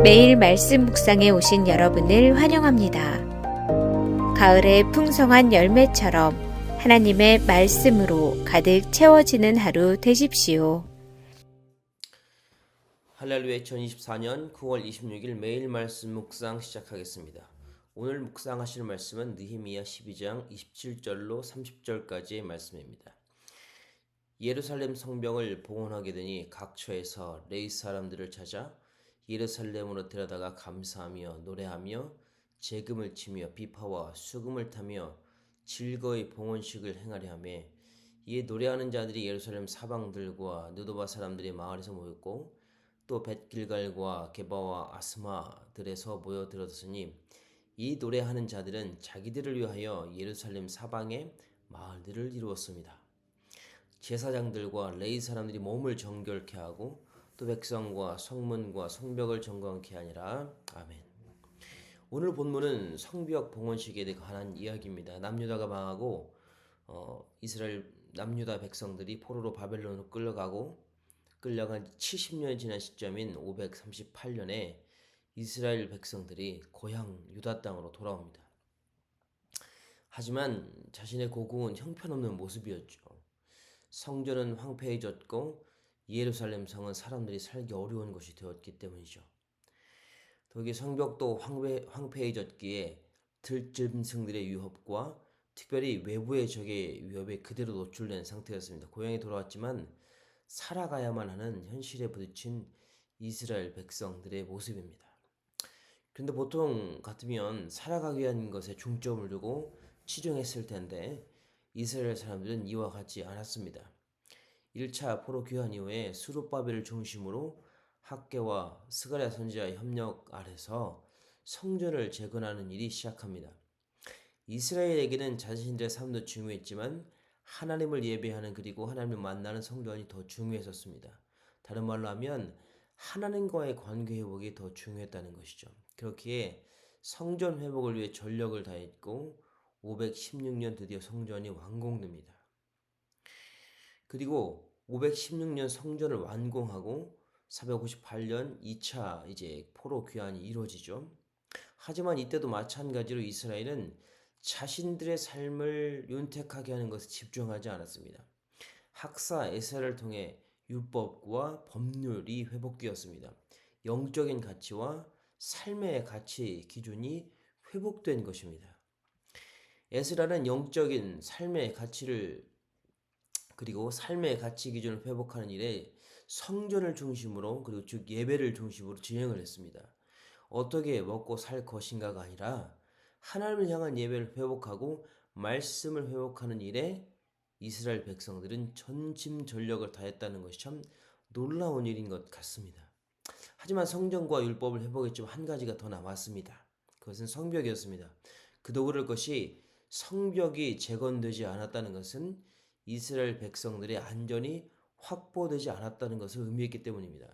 매일 말씀 묵상에 오신 여러분을 환영합니다. 가을의 풍성한 열매처럼 하나님의 말씀으로 가득 채워지는 하루 되십시오. 할렐루야. 2024년 9월 26일 매일 말씀 묵상 시작하겠습니다. 오늘 묵상하실 말씀은 느헤미야 12장 27절로 30절까지의 말씀입니다. 예루살렘 성벽을 봉헌하게 되니 각처에서 레위 사람들을 찾아 예루살렘으로 데려다가 감사하며 노래하며 재금을 치며 비파와 수금을 타며 즐거이 봉헌식을 행하려 하며, 이에 노래하는 자들이 예루살렘 사방들과 느도바 사람들의 마을에서 모였고 또 벳길갈과 게바와 아스마들에서 모여 들었으니, 이 노래하는 자들은 자기들을 위하여 예루살렘 사방의 마을들을 이루었습니다. 제사장들과 레위 사람들이 몸을 정결케 하고 또 백성과 성문과 성벽을 점검케 하니라. 아멘. 오늘 본문은 성벽 봉헌식에 관한 이야기입니다. 남유다가 망하고 이스라엘 남유다 백성들이 포로로 바벨론으로 끌려간 70년이 지난 시점인 538년에 이스라엘 백성들이 고향 유다 땅으로 돌아옵니다. 하지만 자신의 고궁은 형편없는 모습이었죠. 성전은 황폐해졌고 예루살렘 성은 사람들이 살기 어려운 곳이 되었기 때문이죠. 더욱이 성벽도 황폐해졌기에 들짐승들의 위협과 특별히 외부의 적의 위협에 그대로 노출된 상태였습니다. 고향에 돌아왔지만 살아가야만 하는 현실에 부딪힌 이스라엘 백성들의 모습입니다. 그런데 보통 같으면 살아가기 위한 것에 중점을 두고 치중했을 텐데 이스라엘 사람들은 이와 같지 않았습니다. 1차 포로 귀환 이후에 스룹바벨을 중심으로 학개와 스가랴 선지자의 협력 아래서 성전을 재건하는 일이 시작합니다. 이스라엘에게는 자신들의 삶도 중요했지만 하나님을 예배하는 그리고 하나님을 만나는 성전이 더 중요했었습니다. 다른 말로 하면 하나님과의 관계 회복이 더 중요했다는 것이죠. 그렇기에 성전 회복을 위해 전력을 다했고 516년 드디어 성전이 완공됩니다. 그리고 516년 성전을 완공하고 458년 2차 포로 귀환이 이루어지죠. 하지만 이때도 마찬가지로 이스라엘은 자신들의 삶을 윤택하게 하는 것에 집중하지 않았습니다. 학사 에스라를 통해 율법과 법률이 회복되었습니다. 영적인 가치와 삶의 가치 기준이 회복된 것입니다. 에스라는 영적인 삶의 가치를 그리고 삶의 가치 기준을 회복하는 일에 성전을 중심으로 그리고 즉 예배를 중심으로 진행을 했습니다. 어떻게 먹고 살 것인가가 아니라 하나님을 향한 예배를 회복하고 말씀을 회복하는 일에 이스라엘 백성들은 전심전력을 다했다는 것이 참 놀라운 일인 것 같습니다. 하지만 성전과 율법을 회복했지만 한 가지가 더 남았습니다. 그것은 성벽이었습니다. 그도 그럴 것이 성벽이 재건되지 않았다는 것은 이스라엘 백성들의 안전이 확보되지 않았다는 것을 의미했기 때문입니다.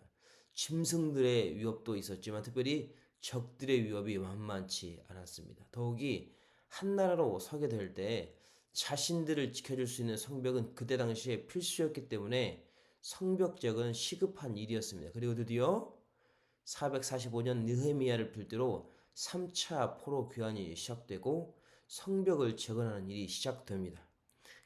짐승들의 위협도 있었지만 특별히 적들의 위협이 만만치 않았습니다. 더욱이 한 나라로 서게 될 때 자신들을 지켜줄 수 있는 성벽은 그때 당시에 필수였기 때문에 성벽적은 시급한 일이었습니다. 그리고 드디어 445년 느헤미야를 필두로 3차 포로 귀환이 시작되고 성벽을 재건하는 일이 시작됩니다.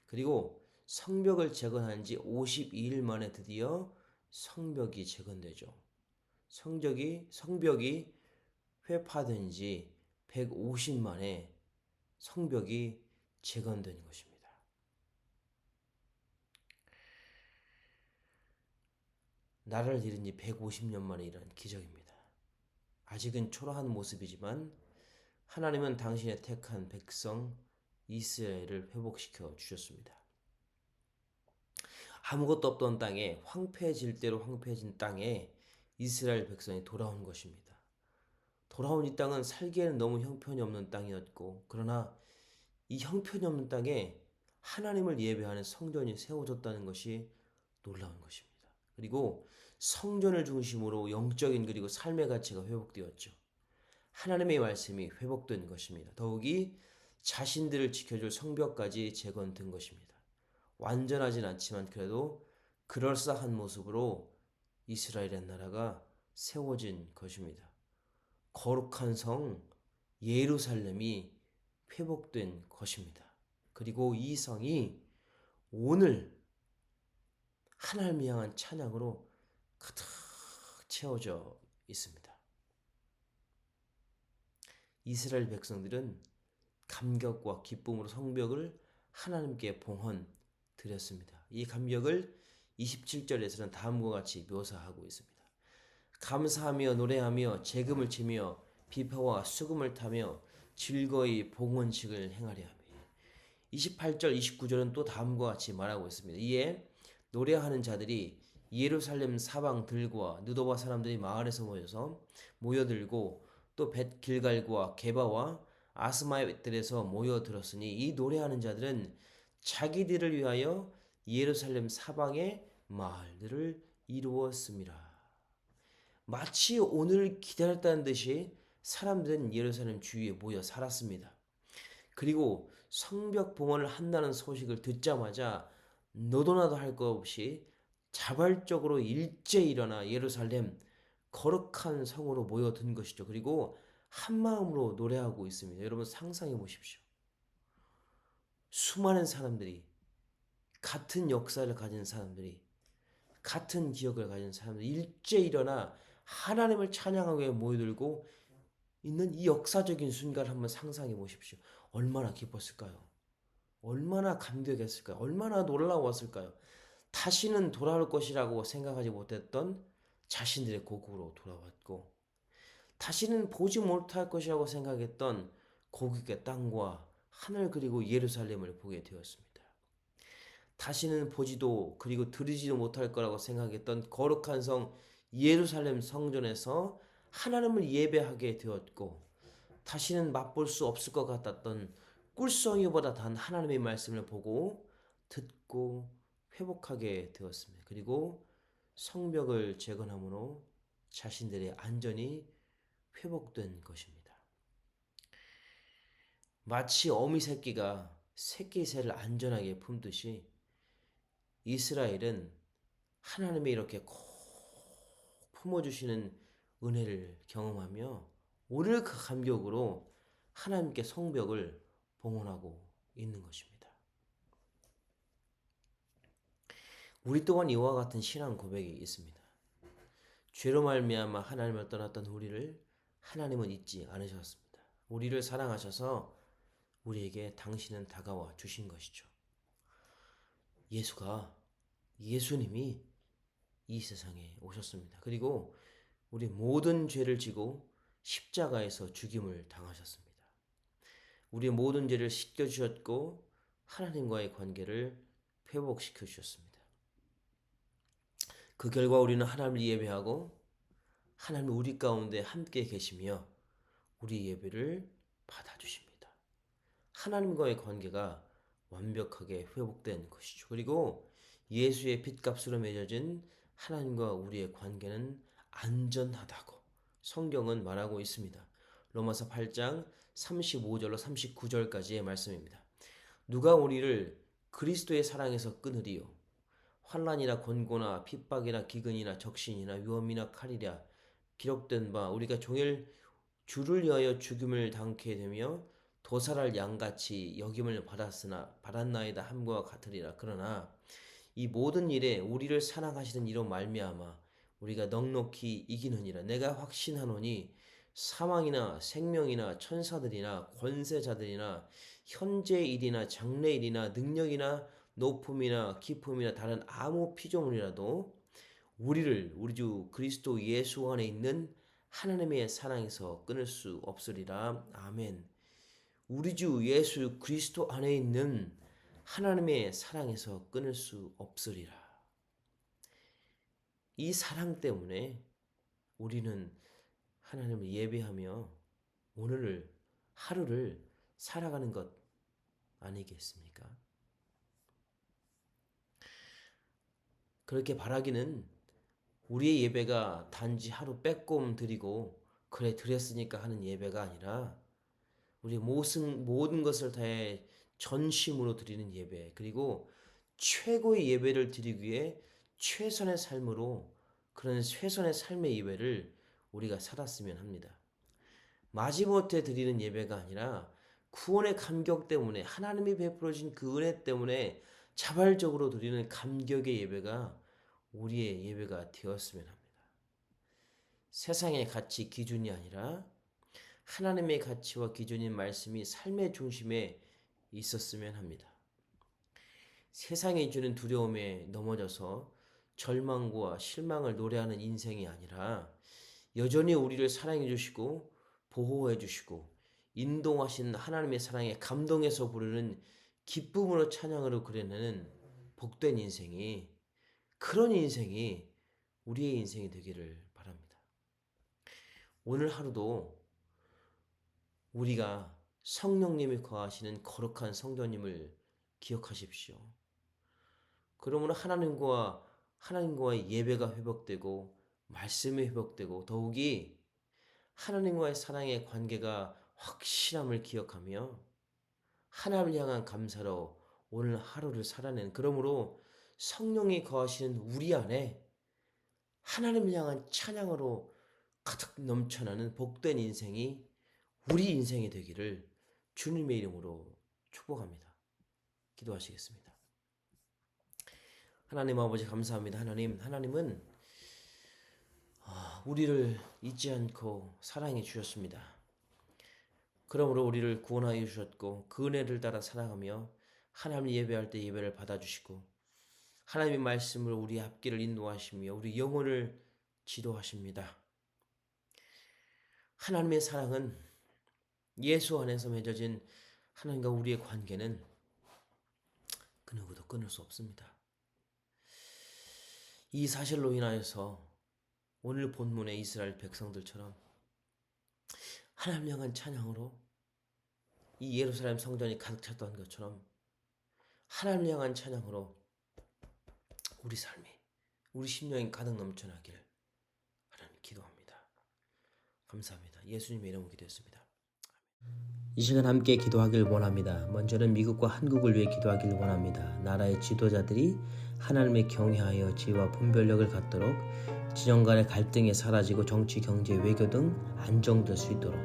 그리고 성벽을 재건한 지 52일 만에 드디어 성벽이 재건되죠. 성벽이 회파된 지 150 만에 성벽이 재건된 것입니다. 나라를 잃은 지 150년 만에 일어난 기적입니다. 아직은 초라한 모습이지만 하나님은 당신의 택한 백성 이스라엘을 회복시켜 주셨습니다. 아무것도 없던 땅에 황폐해질 대로 황폐해진 땅에 이스라엘 백성이 돌아온 것입니다. 돌아온 이 땅은 살기에는 너무 형편이 없는 땅이었고, 그러나 이 형편이 없는 땅에 하나님을 예배하는 성전이 세워졌다는 것이 놀라운 것입니다. 그리고 성전을 중심으로 영적인 그리고 삶의 가치가 회복되었죠. 하나님의 말씀이 회복된 것입니다. 더욱이 자신들을 지켜줄 성벽까지 재건된 것입니다. 완전하진 않지만 그래도 그럴싸한 모습으로 이스라엘의 나라가 세워진 것입니다. 거룩한 성 예루살렘이 회복된 것입니다. 그리고 이 성이 오늘 하나님을 향한 찬양으로 가득 채워져 있습니다. 이스라엘 백성들은 감격과 기쁨으로 성벽을 하나님께 봉헌 드렸습니다. 이 감격을 27절에서는 다음과 같이 묘사하고 있습니다. 감사하며 노래하며 재금을 치며 비파와 수금을 타며 즐거이 봉헌식을 행하려 하며 28절 29절은 또 다음과 같이 말하고 있습니다. 이에 노래하는 자들이 예루살렘 사방들과 느도바 사람들이 마을에서 모여들고 또 벳길갈과 게바와 아스마웻들에서 모여들었으니 이 노래하는 자들은 자기들을 위하여 예루살렘 사방의 마을들을 이루었습니다. 마치 오늘 기다렸다는 듯이 사람들은 예루살렘 주위에 모여 살았습니다. 그리고 성벽 봉헌을 한다는 소식을 듣자마자 너도나도 할 것 없이 자발적으로 일제 일어나 예루살렘 거룩한 성으로 모여든 것이죠. 그리고 한 마음으로 노래하고 있습니다. 여러분 상상해 보십시오. 수많은 사람들이 같은 역사를 가진 사람들이 같은 기억을 가진 사람들이 일제 일어나 하나님을 찬양하기 위해 모여들고 있는 이 역사적인 순간을 한번 상상해 보십시오. 얼마나 기뻤을까요? 얼마나 감격했을까요? 얼마나 놀라웠을까요? 다시는 돌아올 것이라고 생각하지 못했던 자신들의 고국으로 돌아왔고 다시는 보지 못할 것이라고 생각했던 고국의 땅과 하늘 그리고 예루살렘을 보게 되었습니다. 다시는 보지도 그리고 들으지도 못할 거라고 생각했던 거룩한 성 예루살렘 성전에서 하나님을 예배하게 되었고 다시는 맛볼 수 없을 것 같았던 꿀송이보다 단 하나님의 말씀을 보고 듣고 회복하게 되었습니다. 그리고 성벽을 재건함으로 자신들의 안전이 회복된 것입니다. 마치 어미 새끼가 새끼 새를 안전하게 품듯이 이스라엘은 하나님의 이렇게 꼭 품어주시는 은혜를 경험하며 오늘 그 감격으로 하나님께 성벽을 봉헌하고 있는 것입니다. 우리 또한 이와 같은 신앙 고백이 있습니다. 죄로 말미암아 하나님을 떠났던 우리를 하나님은 잊지 않으셨습니다. 우리를 사랑하셔서 우리에게 당신은 다가와 주신 것이죠. 예수님이 이 세상에 오셨습니다. 그리고 우리 모든 죄를 지고 십자가에서 죽임을 당하셨습니다. 우리의 모든 죄를 씻겨주셨고 하나님과의 관계를 회복시켜 주셨습니다. 그 결과 우리는 하나님을 예배하고 하나님은 우리 가운데 함께 계시며 우리 예배를 받아주십니다. 하나님과의 관계가 완벽하게 회복된 것이죠. 그리고 예수의 핏값으로 맺어진 하나님과 우리의 관계는 안전하다고 성경은 말하고 있습니다. 로마서 8장 35절로 39절까지의 말씀입니다. 누가 우리를 그리스도의 사랑에서 끊으리요? 환난이나 곤고나 핍박이나 기근이나 적신이나 위험이나 칼이라 기록된 바 우리가 종일 주를 위하여 죽임을 당케 되며 도살할 양같이 여김을 받았나이다 함과 같으리라. 그러나 이 모든 일에 우리를 사랑하시는 이로 말미암아 우리가 넉넉히 이기느니라. 내가 확신하노니 사망이나 생명이나 천사들이나 권세자들이나 현재의 일이나 장래의 일이나 능력이나 높음이나 깊음이나 다른 아무 피조물이라도 우리를 우리 주 그리스도 예수 안에 있는 하나님의 사랑에서 끊을 수 없으리라. 아멘. 우리 주 예수 그리스도 안에 있는 하나님의 사랑에서 끊을 수 없으리라. 이 사랑 때문에 우리는 하나님을 예배하며 오늘을 하루를 살아가는 것 아니겠습니까? 그렇게 바라기는 우리의 예배가 단지 하루 빼꼼 드리고 그래 드렸으니까 하는 예배가 아니라 우리 모든 것을 다해 전심으로 드리는 예배, 그리고 최고의 예배를 드리기 위해 최선의 삶으로 그런 최선의 삶의 예배를 우리가 살았으면 합니다. 마지못해 드리는 예배가 아니라 구원의 감격 때문에 하나님이 베풀어 주신 그 은혜 때문에 자발적으로 드리는 감격의 예배가 우리의 예배가 되었으면 합니다. 세상의 가치 기준이 아니라 하나님의 가치와 기준인 말씀이 삶의 중심에 있었으면 합니다. 세상이 주는 두려움에 넘어져서 절망과 실망을 노래하는 인생이 아니라 여전히 우리를 사랑해 주시고 보호해 주시고 인도하신 하나님의 사랑에 감동해서 부르는 기쁨으로 찬양으로 그려내는 복된 인생이, 그런 인생이 우리의 인생이 되기를 바랍니다. 오늘 하루도 우리가 성령님이 거하시는 거룩한 성도님을 기억하십시오. 그러므로 하나님과의 예배가 회복되고 말씀이 회복되고 더욱이 하나님과의 사랑의 관계가 확실함을 기억하며 하나님을 향한 감사로 오늘 하루를 살아낸, 그러므로 성령이 거하시는 우리 안에 하나님을 향한 찬양으로 가득 넘쳐나는 복된 인생이 우리 인생이 되기를 주님의 이름으로 축복합니다. 기도하시겠습니다. 하나님 아버지 감사합니다. 하나님은 우리를 잊지 않고 사랑해 주셨습니다. 그러므로 우리를 구원하여 주셨고 그 은혜를 따라 살아가며 하나님을 예배할 때 예배를 받아주시고 하나님의 말씀을 우리 앞길을 인도하시며 우리 영혼을 지도하십니다. 하나님의 사랑은 예수 안에서 맺어진 하나님과 우리의 관계는 그 누구도 끊을 수 없습니다. 이 사실로 인하여서 오늘 본문의 이스라엘 백성들처럼 하나님 향한 찬양으로 이 예루살렘 성전이 가득 찼던 것처럼 하나님 향한 찬양으로 우리 삶이, 우리 심령이 가득 넘쳐나길 하나님 기도합니다. 감사합니다. 예수님의 이름으로 기도했습니다. 이 시간 함께 기도하길 원합니다. 먼저는 미국과 한국을 위해 기도하길 원합니다. 나라의 지도자들이 하나님의 경외하여 지혜와 분별력을 갖도록 진영 간의 갈등이 사라지고 정치, 경제, 외교 등 안정될 수 있도록.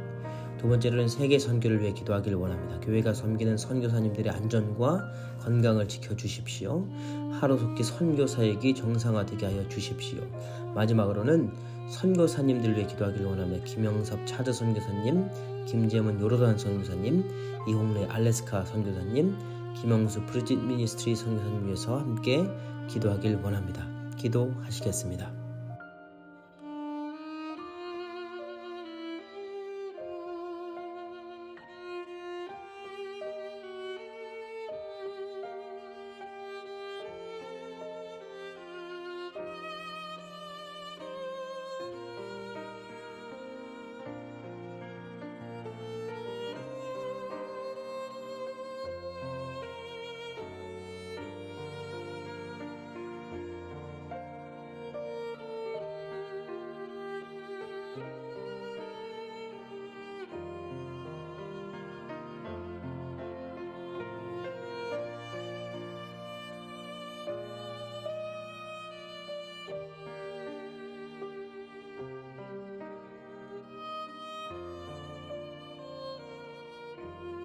두 번째로는 세계 선교를 위해 기도하길 원합니다. 교회가 섬기는 선교사님들의 안전과 건강을 지켜주십시오. 하루속히 선교 사역이 정상화되게 하여 주십시오. 마지막으로는 선교사님들을 위해 기도하길 원합니다. 김영섭 차드 선교사님, 김재문 요르단 선교사님, 이홍래 알래스카 선교사님, 김영수 브리짓 미니스트리 선교사님 위해서 함께 기도하길 원합니다. 기도하시겠습니다.